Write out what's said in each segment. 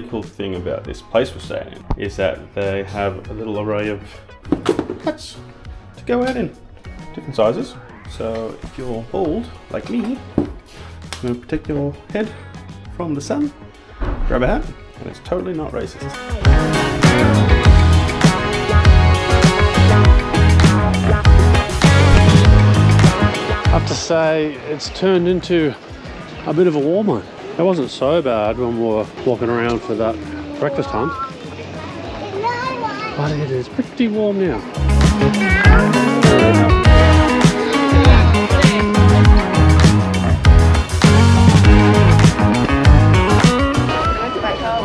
cool thing about this place we're staying in is that they have a little array of huts to go out in, different sizes. So if you're bald like me, you want to protect your head from the sun, grab a hat, and it's totally not racist. I have to say, it's turned into a bit of a warm one. It wasn't so bad when we were walking around for that breakfast hunt, but it is pretty warm now.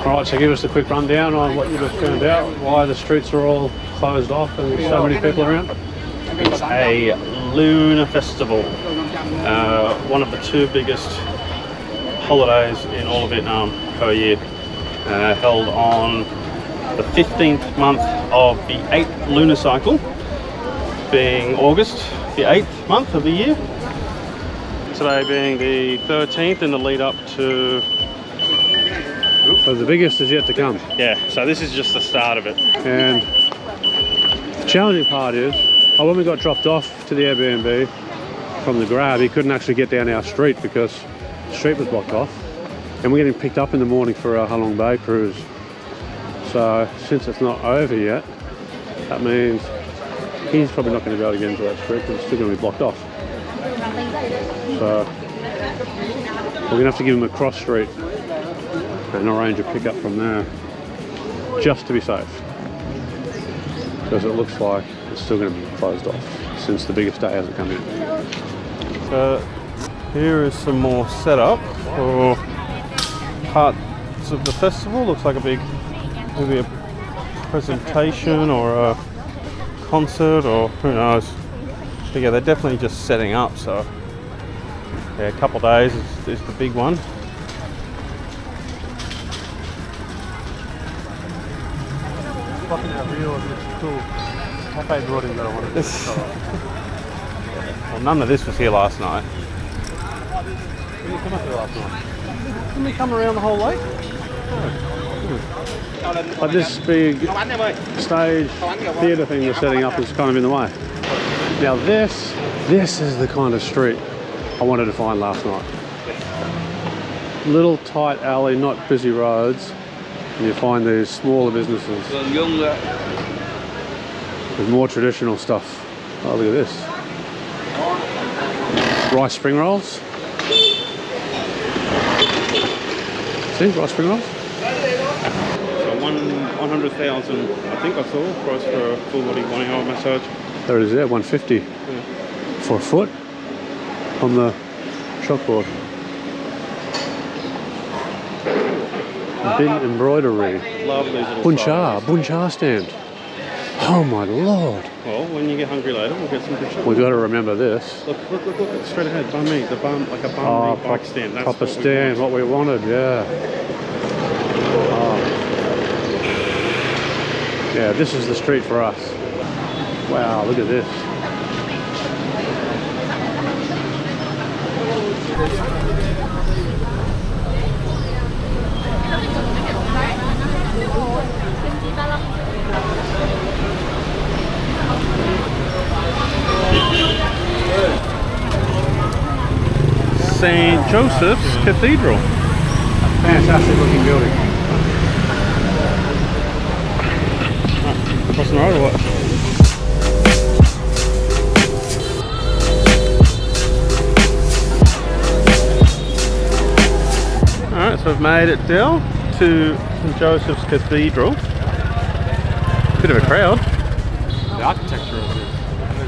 Alright, so give us a quick rundown on what you just found out, why the streets are all closed off and there's so many people around. It's a lunar festival, one of the two biggest holidays in all of Vietnam per year, held on the 15th month of the 8th lunar cycle, being August, the 8th month of the year. Today being the 13th in the lead up to... So the biggest is yet to come. Yeah, so this is just the start of it. And the challenging part is, when we got dropped off to the Airbnb from the Grab, he couldn't actually get down our street because the street was blocked off. And we're getting picked up in the morning for our Halong Bay cruise. So since it's not over yet, that means he's probably not going to be able to get into that street because it's still going to be blocked off. So we're going to have to give him a cross street and arrange a pickup from there just to be safe. Because it looks like it's still going to be closed off since the biggest day hasn't come in. So here is some more setup for parts of the festival. Looks like a big, maybe a presentation or a concert or who knows. But yeah, they're definitely just setting up. So yeah, a couple of days is the big one. Well, none of this was here last night. We didn't come up here last night. Didn't we come around the whole lake? But this big stage theatre thing they're setting up is kind of in the way. Now this is the kind of street I wanted to find last night. Little tight alley, not busy roads, and you find these smaller businesses with more traditional stuff. Oh, look at this. Rice spring rolls. See, rice spring rolls. So 100,000, I think I saw, price for a full body 1 hour massage. There it is there, 150 for a foot on the chalkboard. Bin embroidery. Love these little Bun cha stand. Oh my lord. Well, when you get hungry later, we'll get some good shit. We've got to remember this. Look, straight ahead, banh mi, like a banh mi bike stand. That's proper stand, what we wanted, yeah. Oh. Yeah, this is the street for us. Wow, look at this. St. Joseph's Cathedral. Fantastic looking building. Crossing the road or what? Alright, so we've made it down to St. Joseph's Cathedral. Bit of a crowd. The architecture of this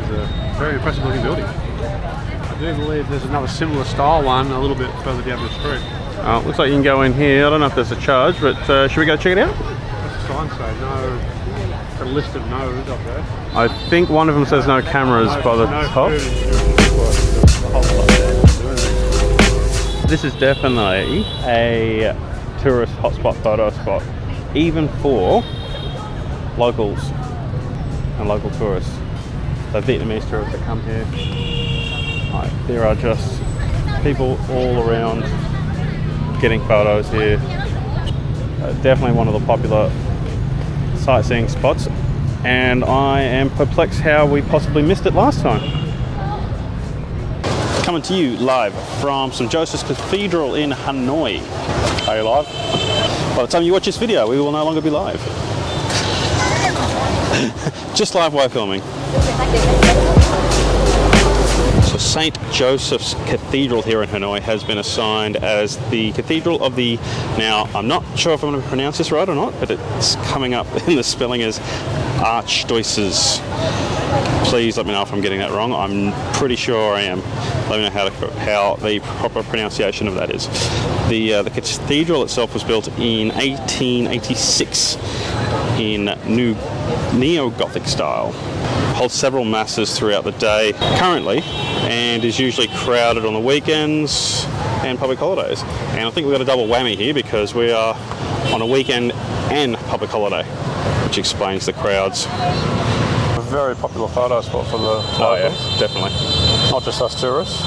is a very impressive looking building. I do believe there's another similar style one a little bit further down the street. Oh, looks like you can go in here. I don't know if there's a charge, but should we go check it out? What's the sign say? No, a list of no's up there. I think one of them says no cameras by the top. This is definitely a tourist hotspot photo spot, even for locals and local tourists. So Vietnamese tourists that come here. Like, there are just people all around getting photos here. Definitely one of the popular sightseeing spots, and I am perplexed how we possibly missed it last time. Coming to you live from St. Joseph's Cathedral in Hanoi. Are you live? By the time you watch this video, we will no longer be live. Just live while filming. So St. Joseph's Cathedral here in Hanoi has been assigned as the Cathedral of the, now I'm not sure if I'm going to pronounce this right or not, but it's coming up in the spelling as Archdiocese. Please let me know if I'm getting that wrong. I'm pretty sure I am. Let me know how the proper pronunciation of that is. The cathedral itself was built in 1886 in neo-Gothic style. Holds several masses throughout the day currently, and is usually crowded on the weekends and public holidays. And I think we've got a double whammy here because we are on a weekend and public holiday, which explains the crowds. A very popular photo spot for the locals. Oh yeah, definitely. Not just us tourists.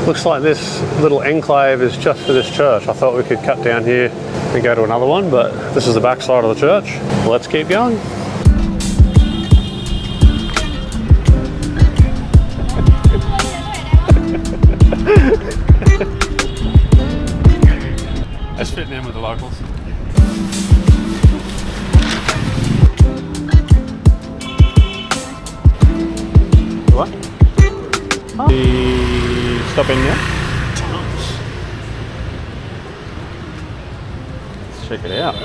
Looks like this little enclave is just for this church. I thought we could cut down here and go to another one, but this is the back side of the church. Let's keep going. That's fitting in with the locals. What? Stop in here. Let's check it out.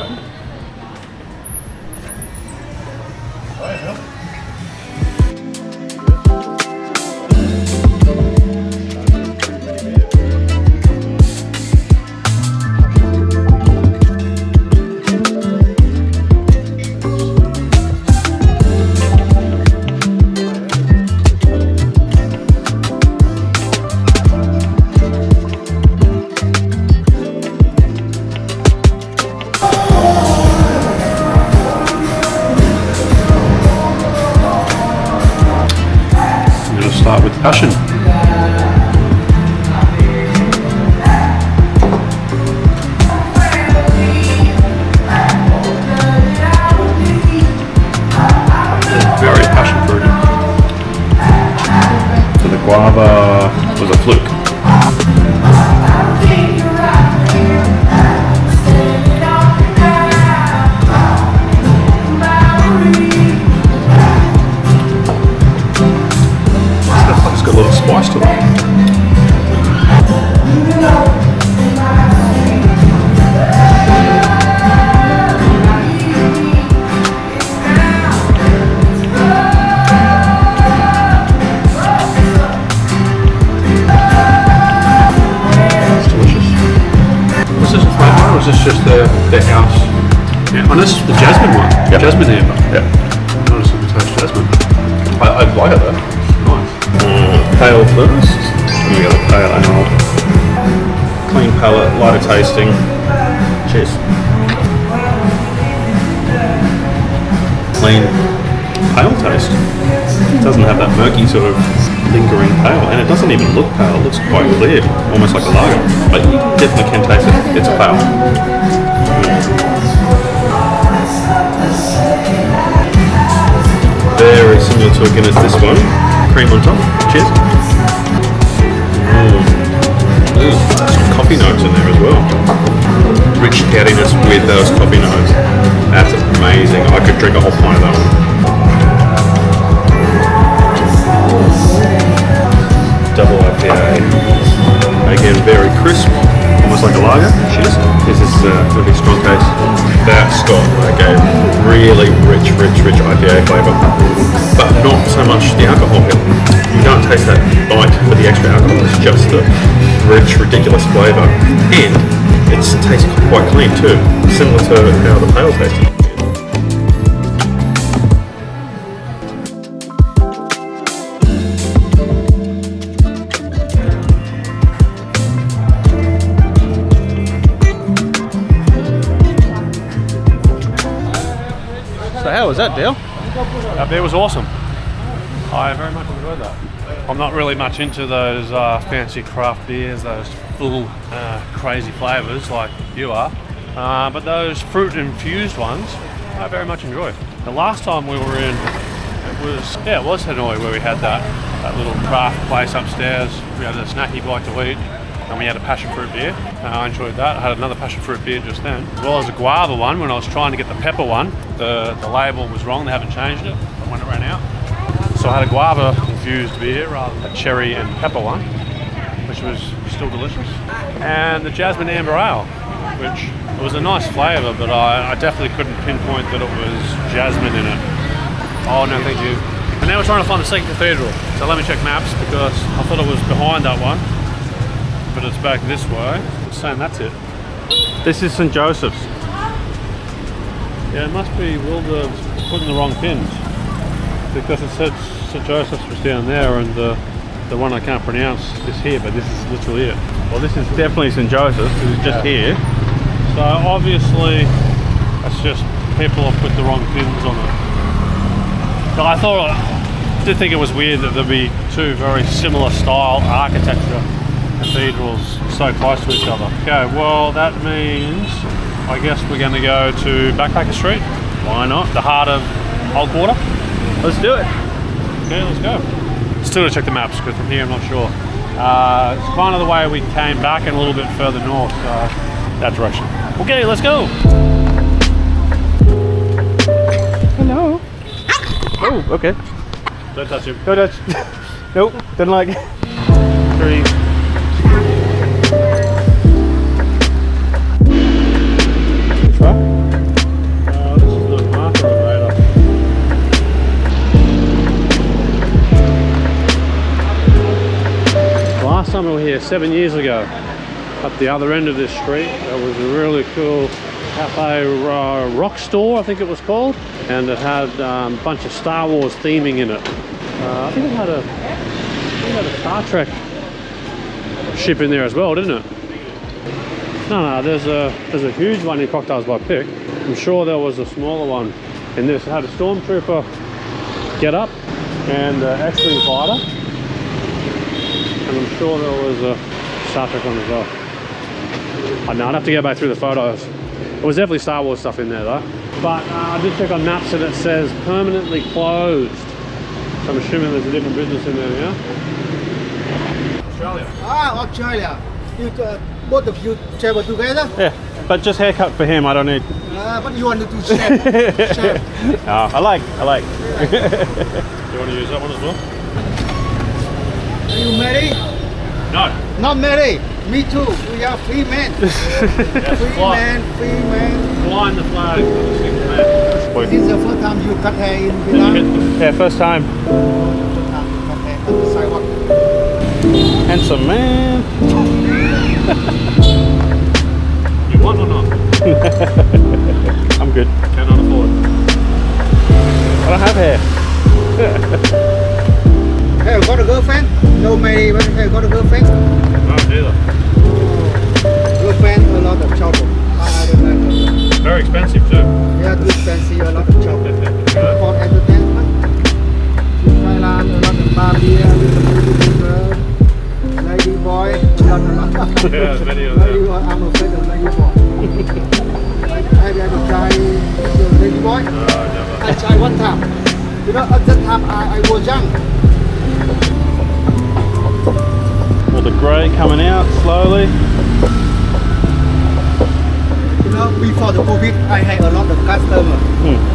Start with passion. Very passion fruity. So the guava was a fluke. A little spice to that. It's delicious. Was this a flavor or was this just the house? Yeah, and this is the jasmine one. Yep. Jasmine amber. Yeah. Notice if it tastes jasmine. I like it though. It's nice. Pale first. And we got a pale emerald. Clean palate, lighter tasting. Cheers. Clean, pale taste. It doesn't have that murky sort of lingering pale, and it doesn't even look pale. It looks quite clear, almost like a lager. But you definitely can taste it. It's pale. Very similar to again as this one. Cream on top. Cheers. Some coffee notes in there as well. Rich cattiness with those coffee notes. That's amazing. I could drink a whole pint of that one. Double IPA. Again, very crisp. Almost like a lager. Cheers. This is a really strong taste. That's got like a really rich IPA flavour. But not so much the alcohol here. You don't taste that bite for the extra alcohol. It's just the rich, ridiculous flavour. And it tastes quite clean too. Similar to how the pale tasted. So how was that, Dale? That beer was awesome. I very much enjoyed that. I'm not really much into those fancy craft beers, those full crazy flavours like you are. But those fruit infused ones, I very much enjoy. The last time we were in, it was Hanoi where we had that little craft place upstairs. We had a snacky bite to eat, and we had a passion fruit beer. I enjoyed that. I had another passion fruit beer just then, as well as a guava one. When I was trying to get the pepper one, the label was wrong. They haven't changed it when it ran out. So I had a guava infused beer rather than a cherry and pepper one, which was still delicious. And the jasmine amber ale, which was a nice flavour, but I definitely couldn't pinpoint that it was jasmine in it. Oh no, thank you. And now we're trying to find the second cathedral. So let me check maps, because I thought it was behind that one, but it's back this way. It's saying that's it. This is St. Joseph's. Yeah, it must be Wilbur putting the wrong pins, because it said St. Joseph's was down there, and the one I can't pronounce is here, but this is literally it. Well, this is definitely St. Joseph's, because it's just here. So obviously, it's just people have put the wrong pins on it. But I did think it was weird that there'd be two very similar style architecture cathedrals so close to each other. Okay, well that means I guess we're going to go to Backpacker Street. Why not? The heart of Old Quarter. Let's do it. Okay, let's go. Still to check the maps, because from here I'm not sure. It's kind of the way we came back and a little bit further north, so that direction. Okay, let's go. Hello. Oh, okay. Don't touch him. Go touch. Nope, didn't like it. 3. Which one? This is the marker radar. Last time we were here 7 years ago, up the other end of this street, there was a really cool cafe rock store, I think it was called, and it had a bunch of Star Wars theming in it. I think it had a Star Trek ship in there as well, didn't it? No, there's a huge one in Cocktails by Pick. I'm sure there was a smaller one in this. It had a stormtrooper get up and X-Wing fighter, and I'm sure there was a Star Trek one as well. I know, I'd have to go back through the photos. It was definitely Star Wars stuff in there though. But I did check on maps and it says permanently closed. So I'm assuming there's a different business in there, yeah? Australia. Australia. You, both of you travel together? Yeah, but just haircut for him, I don't need. What do you want to do, chef? Chef. No, I like. Do you want to use that one as well? Are you married? No. Not married. Me too. We are free men. Free man. Flying the flag for the single man. This is the first time you cut hair in Vietnam? Yeah, first time. First time you cut hair on the sidewalk. Handsome man. You want or not? I'm good. Cannot afford. I don't have hair. Hey, got a girlfriend? No married, but hey, got a girlfriend? No, neither. Girlfriend, a lot of trouble. I don't like it. Very expensive too. Yeah, too expensive, a lot of trouble. For entertainment. In Thailand, a lot of bar beer, little girl, lady boy, a lot. Yeah, many of Lady them. boy, I'm afraid of lady boy. Have you ever tried the lady boy? No, never. I tried one time. You know, at that time I was young. Well, the grey coming out slowly. You know, before the COVID, I had a lot of customers.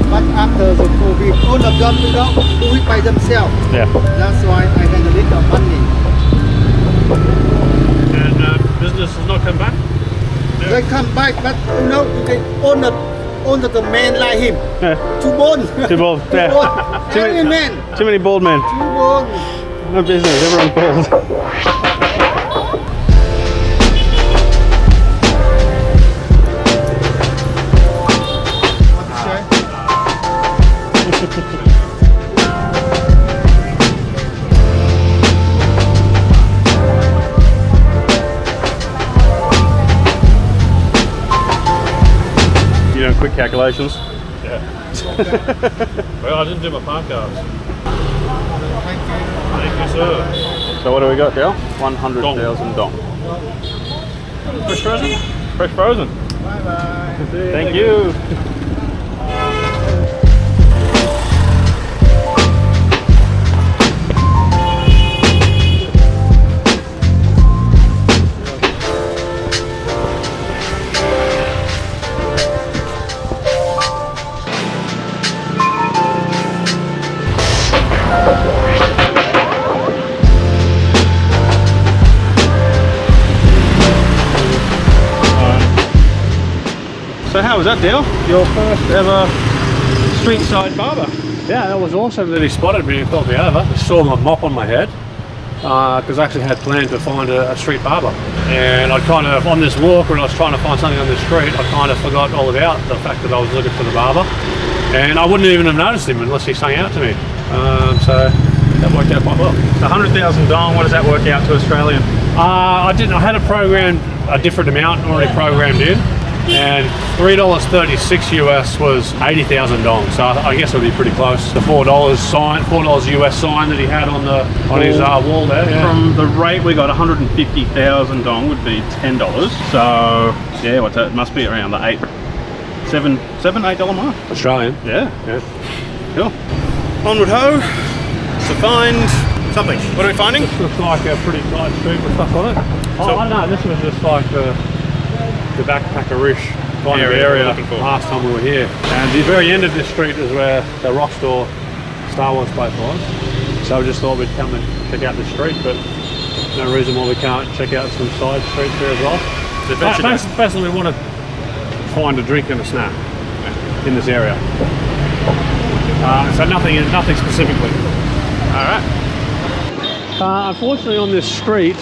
But after the COVID, all of them, you know, do it by themselves. Yeah. That's why I had a little money. And business has not come back? They come back, but you know, they only the man like him. Yeah. Too bone. Too bald. Too Yeah. bone. Too Every many- man. Too many bald men. Too bone. No business. Everyone's bald. Want to share? You doing quick calculations? Yeah. Well, I didn't do my park cards. Thank you. Thank you, sir. So what do we got, Dale? 100,000 dong. Fresh frozen? Fresh frozen. Bye-bye. Thank you. So how was that, Dale? Your first ever street side barber? Yeah, that was awesome that he spotted me and called me over. He saw my mop on my head because I actually had planned to find a street barber. And I kind of, on this walk when I was trying to find something on the street, I kind of forgot all about the fact that I was looking for the barber. And I wouldn't even have noticed him unless he sang out to me. So that worked out quite well. So 100,000 dong, what does that work out to Australian? I had a different amount already programmed in. And $3.36 US was 80,000 dong, so I guess it would be pretty close. The $4 US sign that he had on his wall there. Yeah. From the rate we got, 150,000 dong would be $10. So yeah, what's that? It must be around the $8 mark. Australian. Yeah. Cool. Onward ho to find something. What are we finding? This looks like a pretty tight street with stuff on it. Oh, I don't know. This was just like the backpackerish kind of area last time we were here. And the very end of this street is where the Rockstar Star Wars place was. So we just thought we'd come and check out the street, but no reason why we can't check out some side streets here as well. Basically we want to find a drink and a snack in this area. So nothing specifically. Alright. Unfortunately on this street,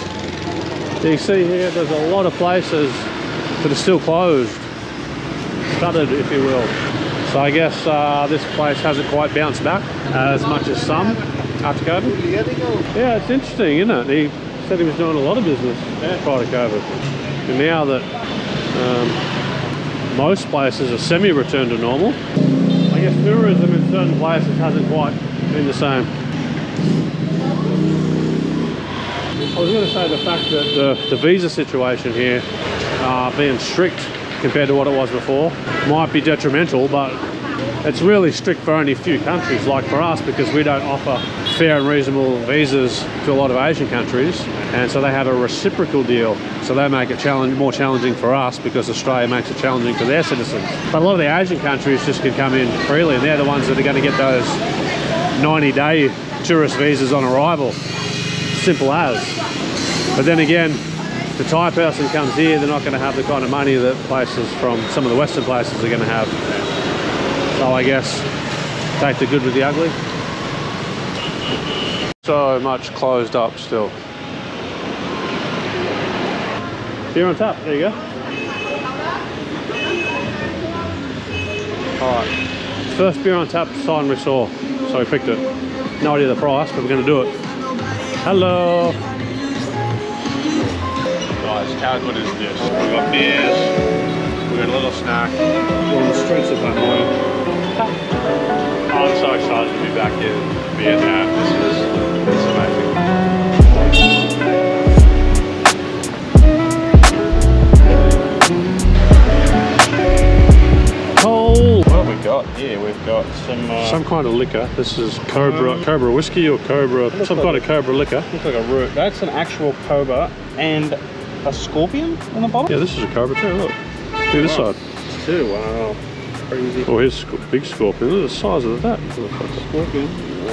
you see here there's a lot of places that are still closed, shuttered if you will. So I guess this place hasn't quite bounced back as much as some after COVID. Yeah, it's interesting, isn't it? He said he was doing a lot of business prior to COVID. And now that most places are semi-returned to normal, I guess tourism in certain places hasn't quite been the same. I was going to say the fact that the visa situation here being strict compared to what it was before might be detrimental, but it's really strict for only a few countries, like for us, because we don't offer fair and reasonable visas to a lot of Asian countries, and so they have a reciprocal deal, so they make it more challenging for us because Australia makes it challenging for their citizens. But a lot of the Asian countries just can come in freely, and they're the ones that are going to get those 90-day tourist visas on arrival. Simple as. But then again, if the Thai person comes here, they're not going to have the kind of money that places from some of the Western places are going to have. So I guess take the good with the ugly. So much closed up still. Beer on tap, there you go. Alright, first beer on tap sign we saw, so we picked it. No idea the price, but we're going to do it. Hello! Guys, how good is this? We've got beers, we've got a little snack. We're on the streets of Hanoi. I'm so excited to be back in Vietnam. This is amazing. Oh! What have we got here? We've got some kind of liquor. This is Cobra whiskey or Cobra, some kind of Cobra liquor. Looks like a root. That's an actual cobra and a scorpion in the bottom? Yeah, this is a Cobra too, look. Look at this side. Two, wow. Crazy. Oh, here's a big scorpion. Look at the size of that. Scorpion.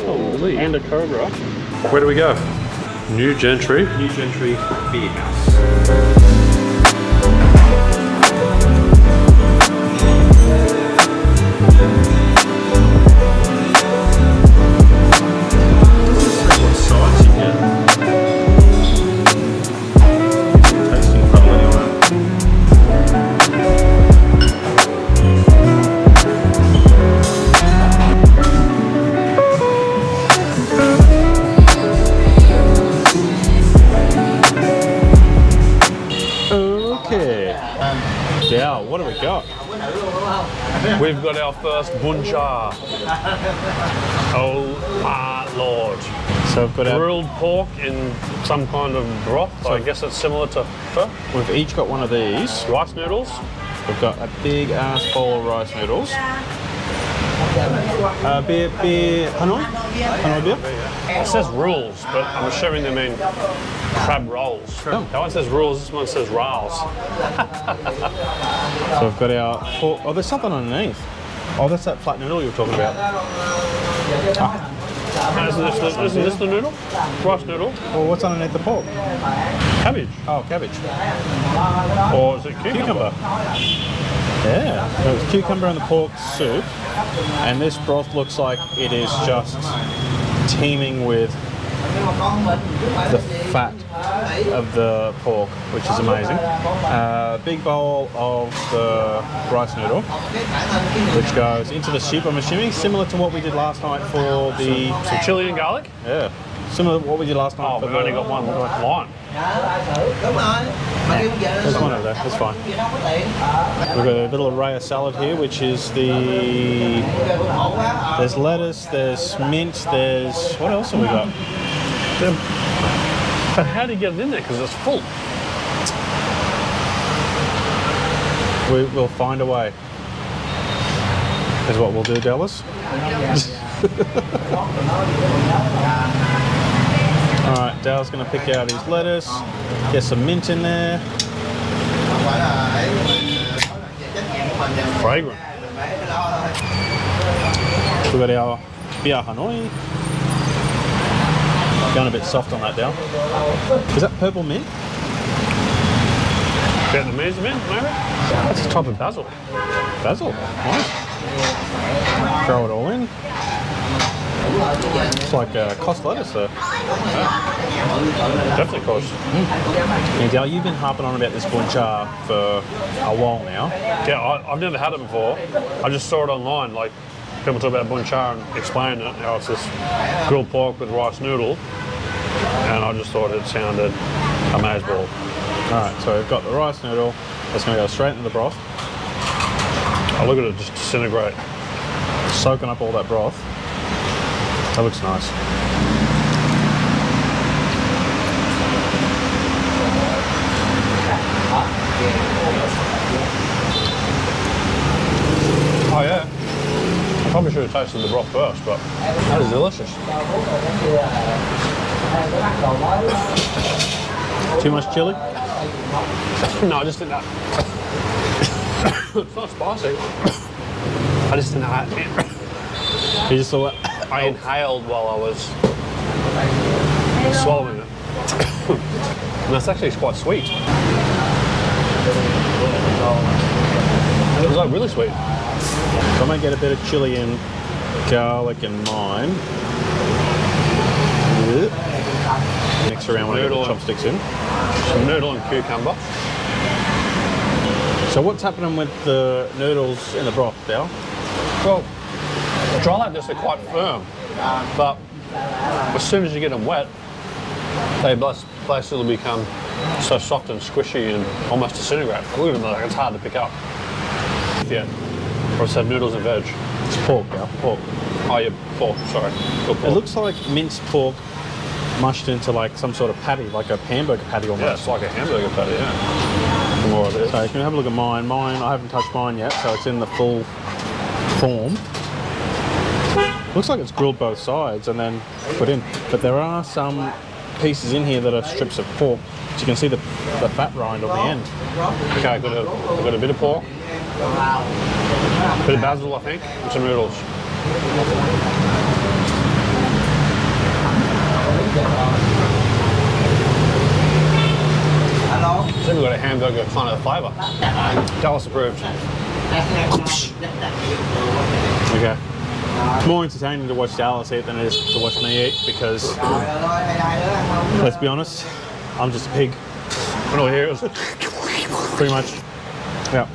Holy. And a cobra. Where do we go? New Gentry. New Gentry Beer House. Yeah, what do we got? We've got our first buncha. Oh my lord. So we've got grilled pork in some kind of broth. So I guess it's similar to pho. We've each got one of these. Rice noodles. We've got a big ass bowl of rice noodles. Beer, Hanoi? Hanoi beer? It says rules, but I'm assuming they mean crab rolls. Oh. That one says rules, this one says rolls. So we've got our pork. Oh, there's something underneath. Oh, that's that flat noodle you were talking about. Isn't this the noodle? Rice noodle? Well, what's underneath the pork? Cabbage. Oh, cabbage. Or is it cucumber? Yeah. So it's cucumber and the pork soup. And this broth looks like it is just teeming with the fat of the pork, which is amazing. Big bowl of the rice noodle, which goes into the soup, I'm assuming, similar to what we did last night for the... Some chili and garlic? Yeah, similar to what we did last night Oh, for we've only got one line. There's one over there, that's fine. We've got a little array of salad here, which is the... There's lettuce, there's mint, there's... What else have we got? But how do you get it in there? Because it's full. We'll find a way. Is what we'll do, Dallas. Alright, Dale's going to pick out his lettuce, get some mint in there. Fragrant. We've got our beer Hanoi. Going a bit soft on that, Dale. Is that purple mint? Vietnamese mint, maybe? That's a type of basil. Basil. Nice. Throw it all in. It's like cost lettuce though. Definitely cost. Now, Dale, you've been harping on about this bun char for a while now. Yeah, I've never had it before. I just saw it online, like people talk about bun char and explain it, how it's this grilled pork with rice noodle, and I just thought it sounded amazeballs. Alright, so we've got the rice noodle. That's going to go straight into the broth. I look at it just disintegrate. Soaking up all that broth. That looks nice. Oh yeah. I probably should have tasted the broth first, but that is delicious. Too much chili? No, I just didn't know. It's not spicy. I just didn't know. You just thought, I inhaled while I was swallowing it. And that's actually quite sweet. It was like really sweet. so I might get a bit of chili and garlic in mine. Mix around when I get the chopsticks in. Some noodle and cucumber. So what's happening with the noodles in the broth, Dale? Well, dry like this, they're quite firm, but as soon as you get them wet, they basically become so soft and squishy and almost disintegrate. Look at them, like it's hard to pick up. Yeah, or it's noodles and veg. It's pork, Dale, pork. Oh yeah, pork, sorry. Good pork. It looks like minced pork mushed into like some sort of patty, like a hamburger patty almost. Yeah, it's like a hamburger patty, yeah. More of it. So you can have a look at mine. Mine, I haven't touched mine yet, so it's in the full form. Looks like it's grilled both sides and then put in. But there are some pieces in here that are strips of pork. So you can see the fat rind on the end. Okay, I've got a bit of pork, a bit of basil, I think, and some noodles. Hello. I think we've got a hamburger kind of flavour. Dallas approved. Okay. It's more entertaining to watch Dallas eat than it is to watch me eat because, let's be honest, I'm just a pig. We're not heroes. Pretty much. Yeah.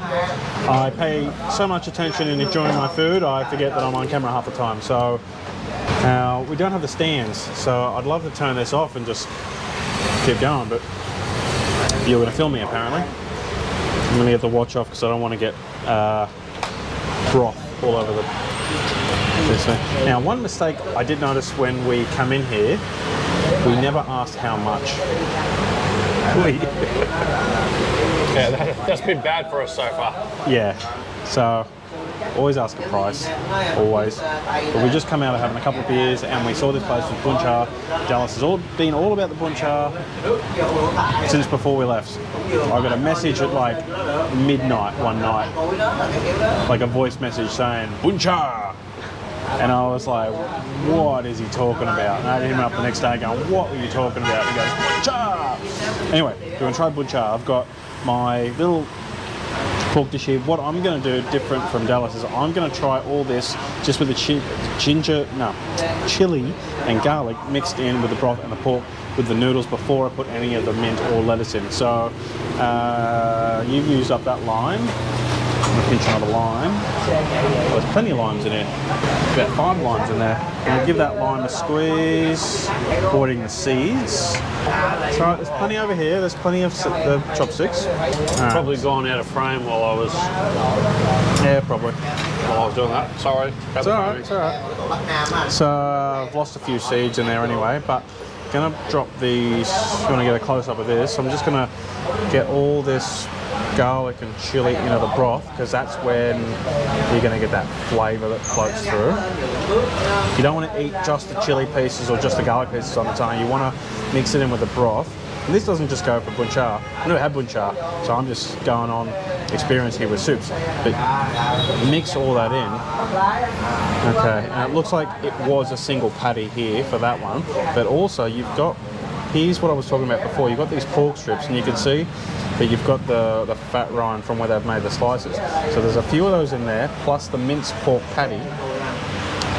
I pay so much attention in enjoying my food, I forget that I'm on camera half the time. So, we don't have the stands, so I'd love to turn this off and just keep going, but you're going to film me apparently. I'm going to get the watch off because I don't want to get broth all over this thing. Now, one mistake I did notice when we come in here, we never asked how much. Yeah, that's been bad for us so far. Yeah, so always ask a price, always. But we just come out of having a couple of beers and we saw this place with buncha. Dallas has been all about the buncha since before we left. I got a message at like midnight one night, like a voice message saying buncha, and I was like, what is he talking about? And I hit him up the next day going, what were you talking about? He goes, buncha. Anyway, we're gonna try buncha. I've got my little pork dish here. What I'm going to do different from Dallas is I'm going to try all this just with the chili and garlic mixed in with the broth and the pork with the noodles before I put any of the mint or lettuce in. So you've used up that lime. I'm going to pinch another lime. Well, there's plenty of limes in here. About 5 limes in there. I'm going to give that lime a squeeze, avoiding the seeds. It's alright, there's plenty over here. There's plenty of the chopsticks. Probably gone out of frame while I was... Yeah, probably. While I was doing that. Sorry. It's alright, it's alright. So I've lost a few seeds in there anyway, but I'm going to drop these. If you want to get a close-up of this, I'm just going to get all this garlic and chili into the broth, because that's when you're going to get that flavour that floats through. You don't want to eat just the chili pieces or just the garlic pieces on its own. You want to mix it in with the broth. And this doesn't just go for buncha. I've never had buncha, so I'm just going on experience here with soups. But mix all that in. Okay, and it looks like it was a single patty here for that one, but also you've got, here's what I was talking about before, you've got these pork strips and you can see that you've got the fat rind from where they've made the slices. So there's a few of those in there, plus the minced pork patty,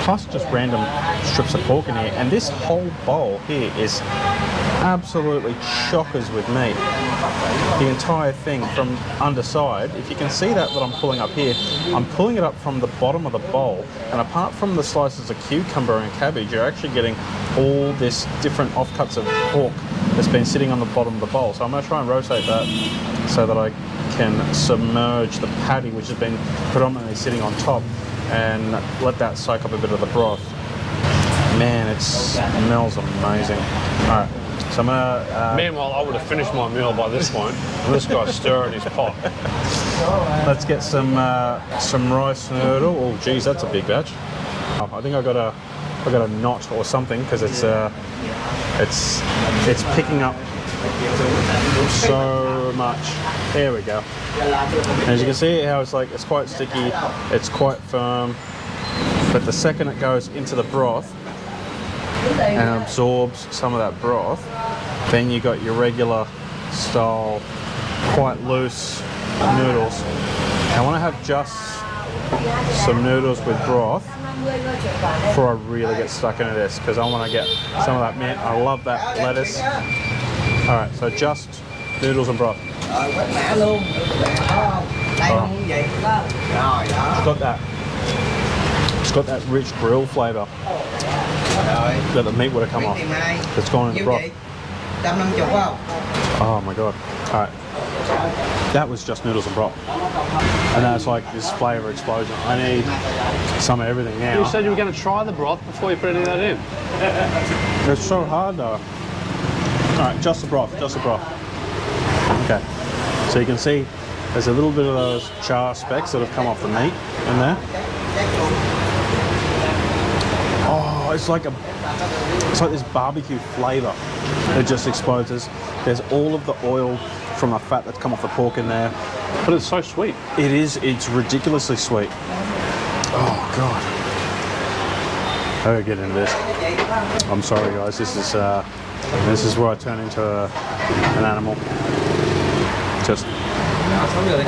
plus just random strips of pork in here. And this whole bowl here is absolutely chockers with meat. The entire thing from underside, if you can see that I'm pulling up here, I'm pulling it up from the bottom of the bowl, and apart from the slices of cucumber and cabbage, you're actually getting all this different offcuts of pork that's been sitting on the bottom of the bowl. So I'm going to try and rotate that so that I can submerge the patty, which has been predominantly sitting on top, and let that soak up a bit of the broth. Man, it smells amazing. All right. So I'm gonna, meanwhile, I would have finished my meal by this point. And this guy's stirring his pot. Let's get some rice noodle. Oh, geez, that's a big batch. Oh, I think I got a knot or something, because it's picking up so much. There we go. And as you can see, how it's quite sticky. It's quite firm. But the second it goes into the broth and absorbs some of that broth, then you got your regular style, quite loose noodles. I want to have just some noodles with broth before I really get stuck into this, because I want to get some of that mint. I love that lettuce. All right, so just noodles and broth. It's got that rich grill flavour that the meat would have come off. It's gone in the broth. Oh my god. Alright. That was just noodles and broth. And that's like this flavour explosion. I need some of everything now. You said you were going to try the broth before you put any of that in. It's so hard though. Alright, just the broth, just the broth. Okay. So you can see there's a little bit of those char specks that have come off the meat in there. Oh, it's like this barbecue flavour that just explodes. There's all of the oil from the fat that's come off the pork in there. But it's so sweet. It is. It's ridiculously sweet. Oh god. I gotta get into this. I'm sorry guys. This is where I turn into an animal. Just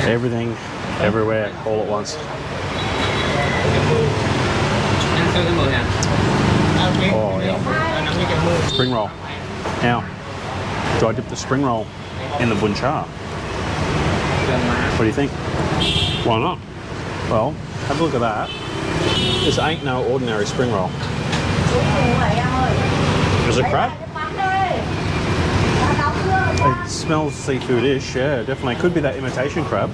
everything, everywhere, all at once. Oh yeah. Spring roll. Now, do I dip the spring roll in the buncha? What do you think? Why not? Well, have a look at that. This ain't no ordinary spring roll. Is it crab? It smells seafood-ish, yeah, definitely. Could be that imitation crab.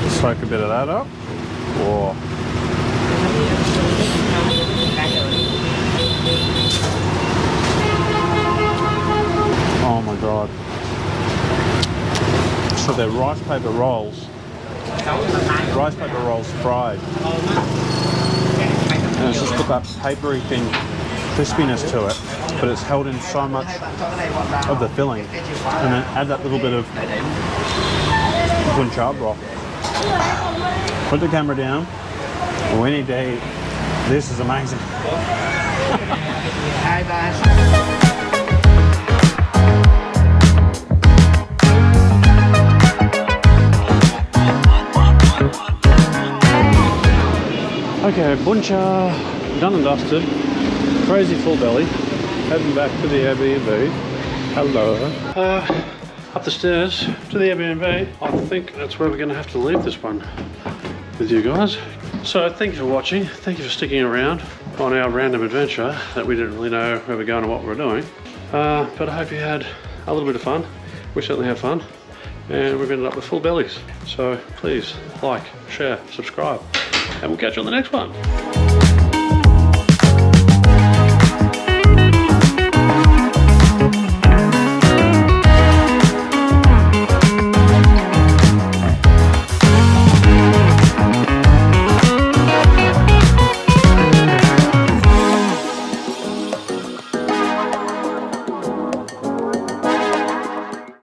Soak a bit of that up. Oh. Oh my god. So they're rice paper rolls. Rice paper rolls fried. And it's just got that papery thin crispiness to it, but it's held in so much of the filling. And then add that little bit of guanciale broth. Put the camera down. We need to eat. This is amazing. Okay, buncha, done and dusted. Crazy full belly. Heading back to the Airbnb. Hello. Up the stairs to the Airbnb. I think that's where we're going to have to leave this one with you guys. So thank you for watching. Thank you for sticking around on our random adventure that we didn't really know where we're going and what we're doing. But I hope you had a little bit of fun. We certainly had fun. And we've ended up with full bellies. So please like, share, subscribe. And we'll catch you on the next one.